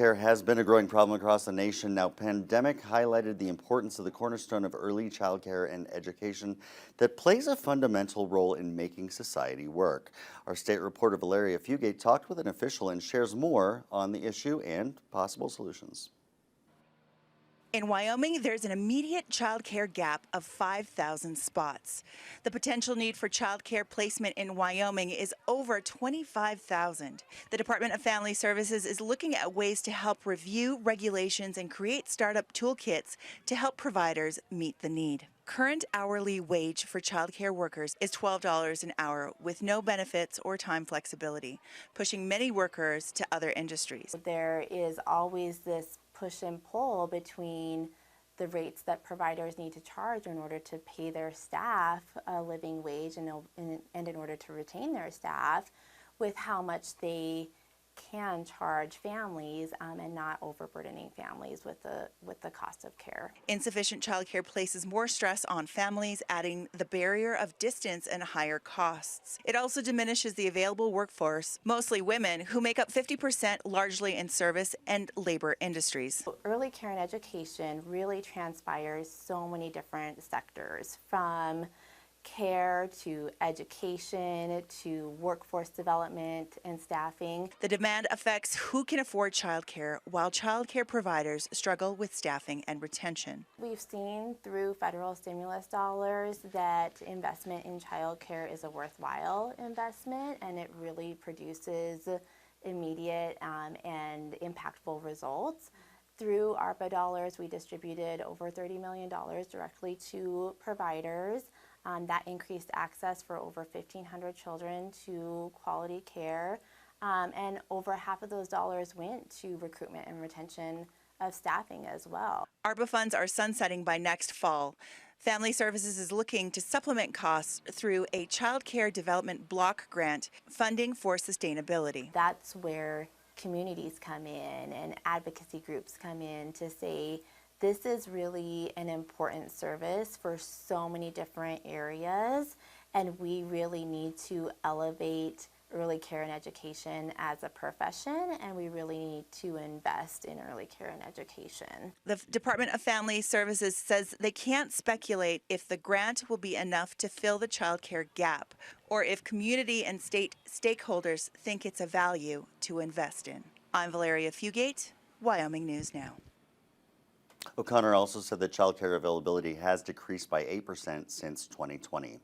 Care has been a growing problem across the nation. Now, pandemic highlighted the importance of the cornerstone of early childcare and education that plays a fundamental role in making society work. Our state reporter Valeria Fugate talked with an official and shares more on the issue and possible solutions. In Wyoming, there's an immediate child care gap of 5,000 spots. The potential need for child care placement in Wyoming is over 25,000. The Department of Family Services is looking at ways to help review regulations and create startup toolkits to help providers meet the need. Current hourly wage for child care workers is $12 an hour with no benefits or time flexibility, pushing many workers to other industries. There is always this push and pull between the rates that providers need to charge in order to pay their staff a living wage and in order to retain their staff with how much they can charge families and not overburdening families with the cost of care. Insufficient child care places more stress on families, adding the barrier of distance and higher costs. It also diminishes the available workforce, mostly women, who make up 50% largely in service and labor industries. Early care and education really transpires so many different sectors, from care to education to workforce development and staffing. The demand affects who can afford childcare, while childcare providers struggle with staffing and retention. We've seen through federal stimulus dollars that investment in childcare is a worthwhile investment, and it really produces immediate and impactful results. Through ARPA dollars, we distributed over $30 million directly to providers. That increased access for over 1,500 children to quality care, and over half of those dollars went to recruitment and retention of staffing as well. ARPA funds are sunsetting by next fall. Family Services is looking to supplement costs through a child care development block grant funding for sustainability. That's where communities come in and advocacy groups come in to say, this is really an important service for so many different areas, and we really need to elevate early care and education as a profession, and we really need to invest in early care and education. The Department of Family Services says they can't speculate if the grant will be enough to fill the child care gap, or if community and state stakeholders think it's a value to invest in. I'm Valeria Fugate, Wyoming News Now. O'Connor also said that childcare availability has decreased by 8% since 2020.